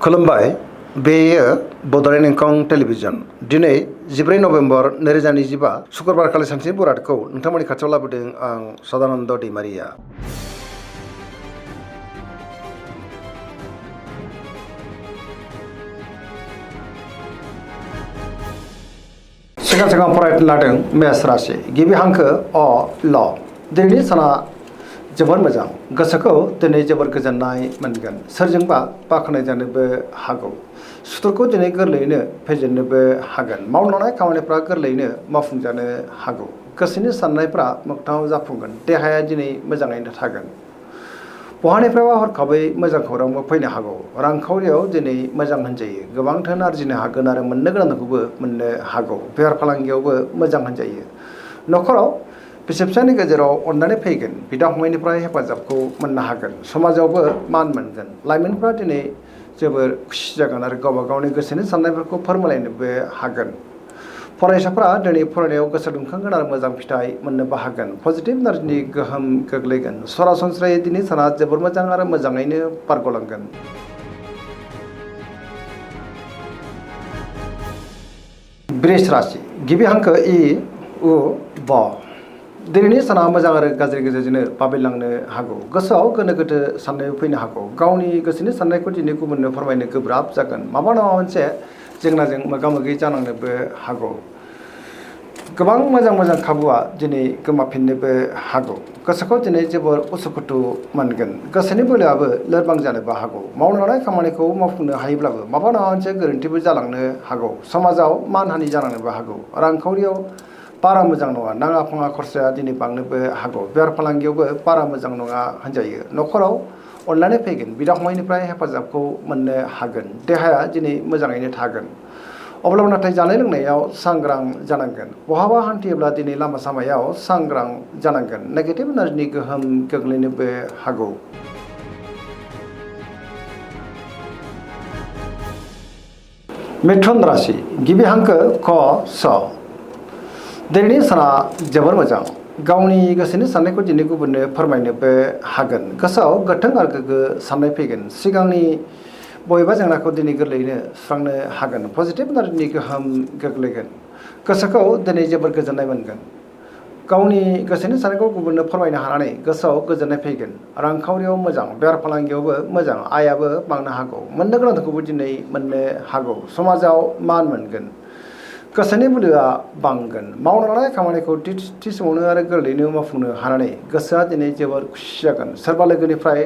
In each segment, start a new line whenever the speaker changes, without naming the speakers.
खुलुमबाय बेयो बड'लेण्ड इंखं टेलिभिजन दिनै 14 नभेम्बर 2025 शुक्रबार खालि सानसेनि बरादखौ नोंथांमोननि खाथियाव लाबोदों आं सदानन्द दैमारिया। सिगां फरायनो लादों मेष राशि गिबि हांखो अ ल दिनैनि साना जोबोर मोजां गोसोखौ दिनै जोबोर गोजोननाय मोनगोन सोरजोंबा बाख्नाय जानोबो हागौ सुथुरखौ दिनै गोरलैयैनो फेजेननोबो हागोन मावलांनाय खामानिफ्रा गोरलैयैनो मावफुंजानो हागौ गोसोनि साननायफ्रा मोगथाङाव जाफुंगोन देहाया दिनै मोजाङैनो थागोन बहानिफ्रायबा हरखाबै मोजां खौरांबो फैनो हागौ रांखावरियाव दिनै मोजां होनजायो गोबां धोन आरजिनो हागोन आरो मोननो गोनांखौबो मोननो हागौ बेफार फालांगियावबो मोजां होनजायो न'खराव बिसि-फिसायनि गेजेराव अननानै फैगोन बिदा फंबायनिफ्राय हेफाजाबखौ मोननो हागोन समाजावबो मान मोनगोन लाइमोनफ्रा दिनै जोबोर खुसि जागोन आरो गावबा गावनि गोसोनि साननायफोरखौ फोरमायलायनोबो हागोन फरायसाफ्रा दिनै फरायनायाव गोसो दुंखांगोन आरो मोजां फिथाइ मोननोबो हागोन पजिटिभ एनार्जिनि गोहोम गोग्लैगोन सरासनस्रायै दिनै साना जोबोर मोजां आरो मोजाङैनो बारग'लांगोन। वृष राशि गिबि हांखो इ उ ब दिनैनि साना मोजां आरो गाज्रि गेजेरजोंनो बाबेनलांनो हागौ गोसोआव गोनो गोथो साननायबो फैनो हागौ गावनि गोसोनि साननायखौ दिनै गुबुननो फोरमायनो गोब्राब जागोन माबा नङा मोनसे जेंनाजों मोगा मोगि जानांनोबो हागौ गोबां मोजां खाबुआ दिनै गोमाफिननोबो हागौ गोसोखौ दिनै जोबोर उसुखुथु मोनगोन गोसोनि बोलोआबो लोरबां जानोबो हागौ मावनो लानाय खामानिखौ मावफुंनो हायोब्लाबो माबा नङा मोनसे गोरोन्थिबो जालांनो हागौ समाजाव मानहानि जालांनोबो हागौ रांखावरियाव बारा मोजां नङा नाङा फाङा खरसाया दिनै बांनोबो हागौ बेफार फालांगियावबो बारा मोजां नङा होनजायो न'खराव अननानै फैगोन बिदा फंबायनिफ्राय हेफाजाबखौ मोननो हागोन देहाया दिनै मोजाङैनो थागोन अब्लाबो नाथाय जानाय लोंनायाव सांग्रां जानांगोन बहाबा हान्थियोब्ला दिनै लामा सामायाव सांग्रां जानांगोन नेगेटिभ एनार्जिनि गोहोम गोग्लैनोबो हागौ। मिथुन राशि गिबि हांखो क स दिनैनि साना जोबोर मोजां गावनि गोसोनि साननायखौ दिनै गुबुननो फोरमायनोबो हागोन गोसोआव गोथों आरो गोग्गो साननाय फैगोन सिगांनि बबेबा जेंनाखौ दिनै गोरलैयैनो सुस्रांनो हागोन पजिटिभ एनार्जिनि गोहोम गोग्लैगोन गोसोखौ दिनै जोबोर गोजोननाय मोनगोन गावनि गोसोनि साननायखौ गुबुननो फोरमायनो हानानै गोसोआव गोजोननाय फैगोन रांखावरियाव मोजां बेफार फालांगियावबो मोजां आयाबो बांनो हागौ मोननो गोनांखौबो दिनै मोननो हागौ समाजाव मान मोनगोन गोसोनि बोलोआ बांगोन मावनो लानाय खामानिखौ थि समावनो आरो गोरलैयैनो मावफुंनो हानानै गोसोआ दिनै जोबोर खुसि जागोन सोरबा लोगोनिफ्राय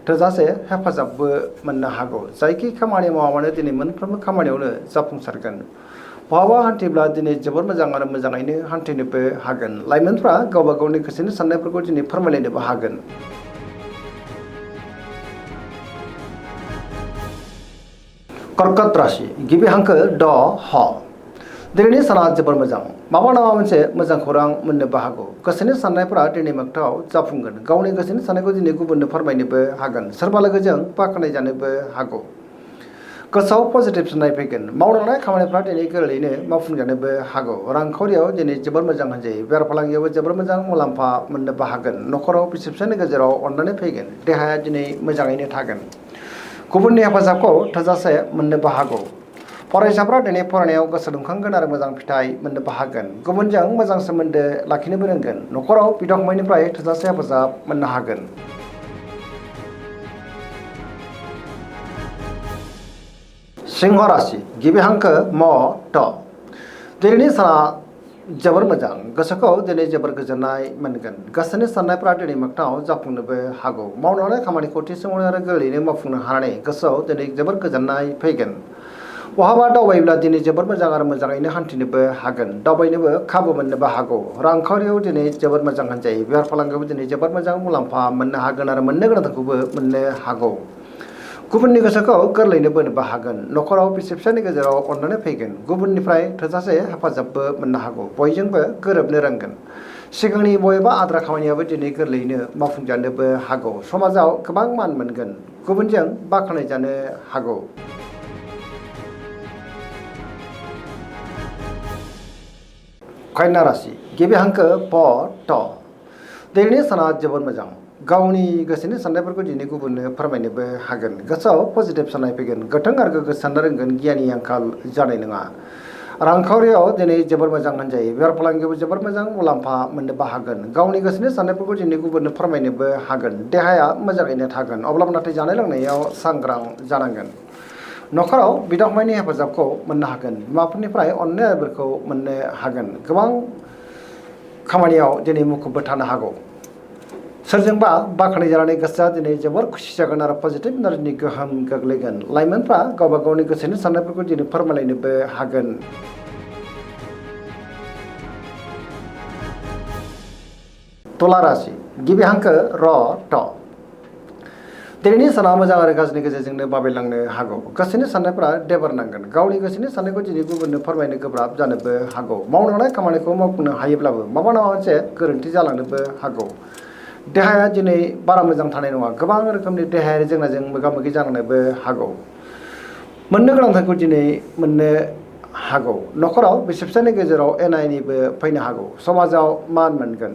थोजासे हेफाजाबबो मोननो हागौ जायखि खामानि मावा मानो दिनै मोनफ्रोमबो खामानियावनो जाफुंसारगोन बहाबा हान्थिब्ला दिनै जोबोर मोजां आरो मोजाङैनो हान्थिनोबो हागोन लाइमोनफ्रा गावबा गावनि गोसोनि साननायफोरखौ दिनै फोरमायलायनोबो हागोन। कर्कट राशि गिबि हांखो ड ह दिनैनि साना जोबोर मोजां माबा नङा मोनसे मोजां खौरां मोननोबो हागौ गोसोनि साननायफ्रा दिनै मोगथाङाव जाफुंगोन गावनि गोसोनि साननायखौ दिनै गुबुननो फोरमायनोबो हागोन सोरबा लोगोजों बाख्नाय जानोबो हागौ गोसोआव पजिटिभ साननाय फैगोन मावनो लानाय खामानिफ्रा दिनै गोरलैयैनो मावफुंजानोबो हागौ रांखावरियाव दिनै जोबोर मोजां होनजायो बेफार फालांगियावबो जोबोर मोजां मुलाम्फा मोननोबो हागोन न'खराव बिसि फिसायनि गेजेराव अननानै फैगोन देहाया दिनै मोजाङैनो थागोन गुबुननि हेफाजाबखौ थोजासे मोननोबो हागौ फरायसाफ्रा दिनै फरायनायाव गोसो दुंखांगोन आरो मोजां फिथाइ मोननोबो हागोन गुबुनजों मोजां सोमोन्दो लाखिनोबो रोंगोन न'खराव बिदा फंबायनिफ्राय थोजासे हेफाजाब मोननो हागोन। सिंह राशि गिबि हांखो म ट दिनैनि साना जोबोर मोजां गोसोखौ दिनै जोबोर गोजोननाय मोनगोन गोसोनि साननायफ्रा दिनै मोगथाङाव जाफुंनोबो हागौ मावनो लानाय खामानिखौ थि समावनो आरो गोरलैयैनो मावफुंनो हानानै गोसोआव दिनै जोबोर गोजोननाय फैगोन बहाबा दावबायोब्ला दिनै जोबोर मोजां आरो मोजाङैनो हान्थिनोबो हागोन दावबायनोबो खाबु मोननोबो हागौ रांखावरियाव दिनै जोबोर मोजां होनजायो बेफार फालांगियावबो दिनै जोबोर मोजां मुलाम्फा मोननो हागोन आरो मोननो गोनांखौबो मोननो हागौ गुबुननि गोसोखौ गोरलैयैनो बोनोबो हागोन न'खराव बिसि फिसायनि गेजेराव अननानै फैगोन गुबुननिफ्राय थोजासे हेफाजाबबो मोननो हागौ बयजोंबो गोरोबनो रोंगोन सिगांनि बबेबा आद्रा खामानियाबो दिनै गोरलैयैनो मावफुंजानोबो हागौ समाजाव गोबां मान मोनगोन गुबुनजों बाख्नाय जानो हागौ। कन्या राशि गिबि हांखो प ट दिनैनि साना जोबोर मोजां गावनि गोसोनि साननायफोरखौ दिनै गुबुननो फोरमायनोबो हागोन। गोसोआव पजिटिभ साननाय फैगोन, गोथों आरो गोग्गो साननो रोंगोन, गियाननि आंखाल जानाय नङा। रांखावरियाव दिनै जोबोर मोजां होनजायो। बेफार फालांगियावबो जोबोर मोजां मुलाम्फा मोननोबो हागोन। गावनि गोसोनि साननायफोरखौ दिनै गुबुननो फोरमायनोबो हागोन। देहाया मोजाङैनो थागोन, अब्लाबो नाथाय जानाय लोंनायाव सांग्रां जानांगोन। न'खराव बिदा फंबायनि हेफाजाबखौ मोननो हागोन। बिमाफोरनिफ्राय अननाय आदरखौ मोननो हागोन। गोबां खामानियाव दिनै मुखुबबो थानो हागौ। सोरजोंबा बाख्नाय जानानै गोसोआ दिनै जोबोर खुसि जागोन आरो पजिटिभ एनार्जिनि गोहोम गोग्लैगोन। लाइमोनफ्रा गावबा गावनि गोसोनि साननायफोरखौ दिनै फोरमायलायनोबो हागोन। तुला राशि गिबि हांखो र ट। दिनैनि साना मोजां आरो गाज्रिनि गेजेरजोंनो बाबेलांनो हागौ। गोसोनि साननायफोरा देबारनांगोन। गावनि गोसोनि साननायखौ दिनै गुबुननो फोरमायनो गोब्राब जानोबो हागौ। मावनो हानाय खामानिखौ मावफुंनो हायोब्लाबो माबा नङा मोनसे गोरोन्थि जालांनोबो हागौ। देहाया दिनै बारा मोजां थानाय नङा। गोबां रोखोमनि देहायारि जेंनाजों मोगा मोगि जानांनोबो हागौ। मोननो गोनांथारखौ दिनै मोननो हागौ। न'खराव बिसि फिसायनि गेजेराव एना एनिबो फैनो हागौ। समाजाव मान मोनगोन।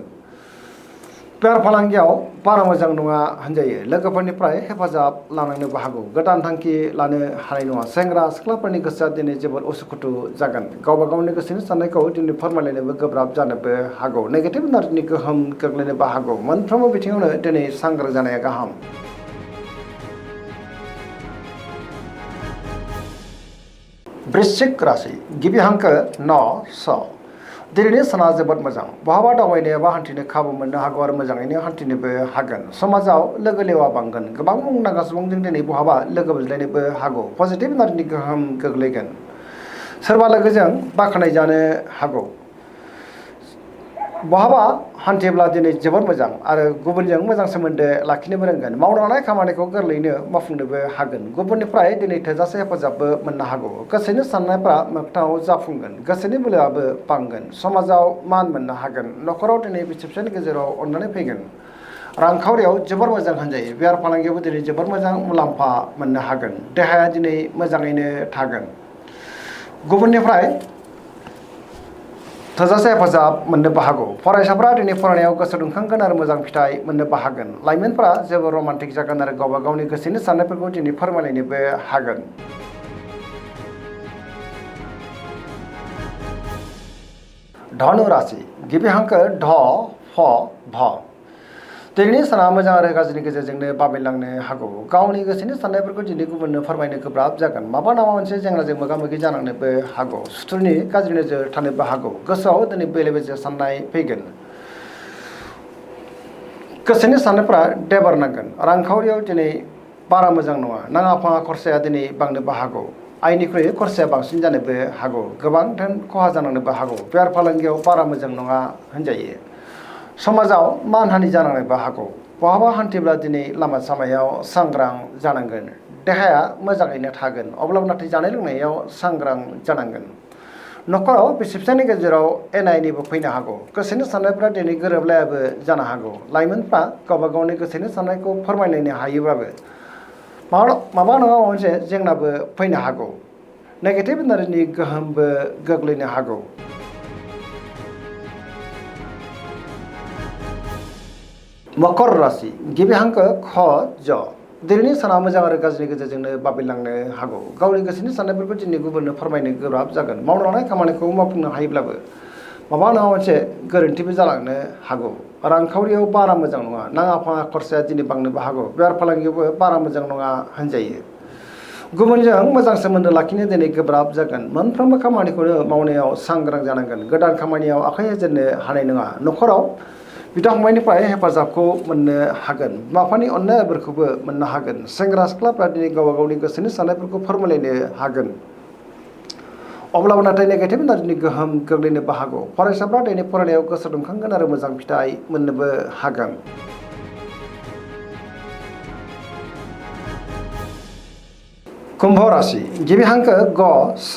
बेफार फालांगियाव बारा मोजां नङा होनजायो। लोगोफोरनिफ्राय हेफाजाब लानांनोबो हागौ। गोदान थांखि लानो हानाय नङा। सेंग्रा सिख्लाफोरनि गोसोआ दिनै जोबोद उसुखुथु जागोन। गावबा गावनि गोसोनि साननायखौ दिनै फोरमायलायनोबो गोब्राब जानोबो हागौ। नेगेटिभ एनार्जिनि गोहोम गोग्लैनोबो हागौ। मोनफ्रोमबो बिथिङावनो दिनै सांग्रां जानाया गाहाम। वृश्चिक राशि गिबि हांखो न स। दिनैनि साना जोबोद मोजां। बहाबा दावबायनो एबा हान्थिनो खाबु मोननो हागौ आरो मोजाङैनो हान्थिनोबो हागोन। समाजाव लोगो लेवा बांगोन। गोबां मुंदांखा सुबुंजों दिनै बहाबा लोगो मोनज्लायनोबो हागौ। पजिटिभ एनार्जिनि गोहोम गोग्लैगोन। सोरबा लोगोजों बाख्नाय जानो हागौ। बहाबा हान्थिब्ला दिनै जोबोर मोजां आरो गुबुनजों मोजां सोमोन्दो लाखिनोबो रोंगोन। मावनो हानाय खामानिखौ गोरलैयैनो मावफुंनोबो हागोन। गुबुननिफ्राय दिनै थोजासे हेफाजाबबो मोननो हागौ। गोसोनि साननायफ्रा मोगथाङाव जाफुंगोन। गोसोनि बोलोआबो बांगोन। समाजाव मान मोननो हागोन। न'खराव दिनै बिसि फिसायनि गेजेराव अननानै फैगोन। रांखावरियाव जोबोर मोजां होनजायो। बेफार फालांगियावबो दिनै जोबोर मोजां मुलाम्फा मोननो हागोन। देहाया दिनै मोजाङैनो थागोन। गुबुननिफ्राय थोजासे हेफाजाब मोननोबो हागौ। फरायसाफ्रा दिनै फरायनायाव गोसो दुंखांगोन आरो मोजां फिथाइ मोननोबो हागोन। लाइमोनफ्रा जोबोर रमान्टिक जागोन आरो गावबा गावनि गोसोनि साननायफोरखौ दिनै फोरमायलायनोबो हागोन। धनु राशि गिबि हांखो ढ फ भ। दिनैनि साना मोजां आरो गाज्रिनि गेजेरजोंनो बाबेलांनो हागौ। गावनि गोसोनि साननायफोरखौ दिनै गुबुननो फोरमायनो गोब्राब जागोन। माबा नङा मोनसे जेंनाजों मोगा मोगि जानांनोबो हागौ। सुथुरनि गाज्रि नोजोर थानोबो हागौ। गोसोआव दिनै बेले बेजे साननाय फैगोन। गोसोनि साननायफ्रा देबारनांगोन। रांखावरियाव दिनै बारा मोजां नङा। नाङा फाङा खरसाया दिनै बांनोबो हागौ। आयनिख्रुइ खरसाया बांसिन जानोबो हागौ। गोबां धोन खहा जानांनोबो हागौ। बेफार फालांगियाव बारा मोजां नङा होनजायो। समाजाव मानहानि जानांनोबो हागौ। बहाबा हान्थिब्ला दिनै लामा सामायाव सांग्रां जानांगोन। देहाया मोजाङैनो थागोन, अब्लाबो नाथाय जानाय लोंनायाव सांग्रां जानांगोन। न'खराव बिसि फिसायनि गेजेराव एना एनिबो फैनो हागौ। गोसोनि साननायफ्रा दिनै गोरोबलायाबो जानो हागौ। लाइमोनफ्रा गावबा गावनि गोसोनि साननायखौ फोरमायलायनो हायोब्लाबो माबा नङा माबा मोनसे जेंनाबो फैनो हागौ। नेगेटिभ एनार्जिनि गोहोमबो गोग्लैनो हागौ। मकर राशि गिबि हांखो ख ज। दिनैनि साना मोजां आरो गाज्रिनि गेजेरजोंनो बाबेलांनो हागौ। गावनि गोसोनि साननायफोरखौ दिनै गुबुननो फोरमायनो गोब्राब जागोन। मावनो हानाय खामानिखौ मावफुंनो हायोब्लाबो माबा नङा मोनसे गोरोन्थिबो जालांनो हागौ। रांखावरियाव बारा मोजां नङा। नाङा फाङा खरसाया दिनै बांनोबो हागौ। बेफार फालांगियावबो बारा मोजां नङा होनजायो। गुबुनजों मोजां सोमोन्दो लाखिनो दिनै गोब्राब जागोन। मोनफ्रोमबो खामानिखौनो मावनायाव सांग्रां जानांगोन। गोदान खामानियाव आखाइ होजेननो हानाय नङा। न'खराव बिदा फंबायनिफ्राय हेफाजाबखौ मोननो हागोन। बिमा बिफानि अननाय आदरखौबो मोननो हागोन। सेंग्रा सिख्लाफ्रा दिनै गावबा गावनि गोसोनि साननायफोरखौ फोरमायलायनो हागोन। अब्लाबो नाथाय नेगेटिभ एनार्जिनि गोहोम गोग्लैनोबो हागौ। फरायसाफ्रा दिनै फरायनायाव गोसो दुंखांगोन आरो मोजां फिथाइ मोननोबो हागोन। कुम्भ राशि गिबि हांखो ग स।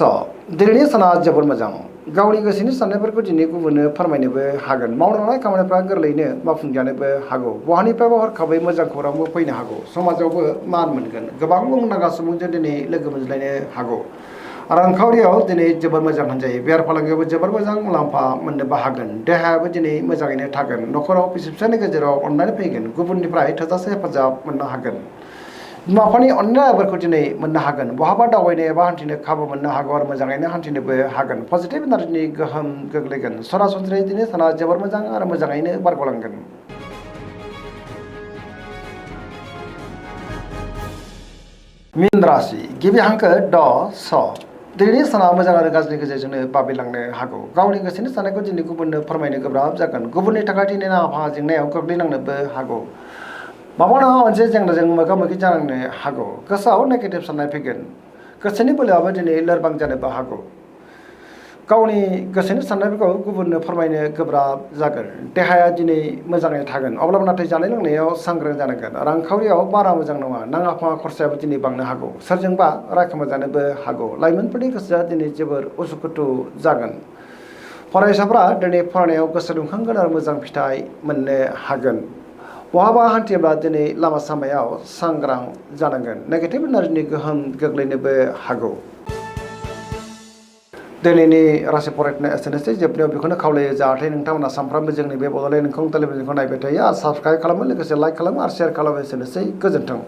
दिनैनि साना जोबोर मोजां। गावनि गोसोनि साननायफोरखौ दिनै गुबुननो फोरमायनोबो हागोन। मावनो हानाय खामानिफ्रा गोरलैयैनो मावफुंजानोबो हागौ। बहानिफ्रायबा हरखाबै मोजां खौरांबो फैनो हागौ। समाजावबो मान मोनगोन। गोबां मुंदांखा सुबुंजों दिनै लोगो मोनज्लायनो हागौ। रांखावरियाव दिनै जोबोर मोजां होनजायो बेफार फालांगियावबो जोबोर मोजां मुलाम्फा मोननोबो हागोन देहायाबो दिनै मोजाङैनो थागोन न'खराव बिसि फिसायनि गेजेराव अननानै फैगोन गुबुननिफ्राय थोजासे हेफाजाब मोननो हागोन बिमा बिफानि अननायफोरखौ दिनै मोननो हागोन बहाबा दावबायनो एबा हान्थिनो खाबु मोननो हागौ आरो मोजाङैनो हान्थिनोबो हागोन पजिटिभ एनार्जिनि गोहोम गोग्लैगोन सरासनस्रायै दिनै साना जोबोर मोजां आरो मोजाङैनो बारग'लांगोन। मीन राशि गिबि हांखो ड स दिनैनि साना मोजां आरो गाज्रि गेजेरजोंनो बाबेलांनो हागौ गावनि गोसोनि साननायखौ दिनै गुबुननो फोरमायनो गोब्राब जागोन गुबुननि थाखाय दिनै आबहावा जेंनायाव गोग्लैनांनोबो हागौ माबा नङा मोनसे जेंनाजों मोगा मोगि जानांनो हागौ गोसोआव नेगेटिभ साननाय फैगोन गोसोनि बोलोआबो दिनै लोरबां जानोबो हागौ गावनि गोसोनि साननायफोरखौ गुबुननो फोरमायनो गोब्राब जागोन देहाया दिनै मोजाङै थागोन अब्लाबो नाथाय जानाय लोंनायाव सांग्रां जानांगोन रांखावरियाव बारा मोजां नङा नाङा फाङा खरसायाबो दिनै बांनो हागौ सोरजोंबा रायखोमा जानोबो हागौ लाइमोनफोरनि गोसोआ दिनै जोबोर उसुखुथु जागोन फरायसाफ्रा दिनै फरायनायाव गोसो दुंखांगोन आरो मोजां फिथाइ मोननो हागोन बहाबा हान्थियोब्ला दिनै लामा सामायाव सांग्रां जानांगोन नेगेटिभ एनार्जिनि गोहोम गोग्लैनोबो हागौ। दिनैनि राशि फरायनाया एसेनोसै जोबनायाव बेखौनो खावलायो जाहाथे नोंथांमोना सानफ्रामबो जोंनि बे बड'लेण्ड इंखं टेलिभिजनखौ नायबाय थायो आरो साबस्क्राइब खालामो लोगोसे लाइक खालामो आरो शेयार खालामो एसेनोसै गोजोन्थों।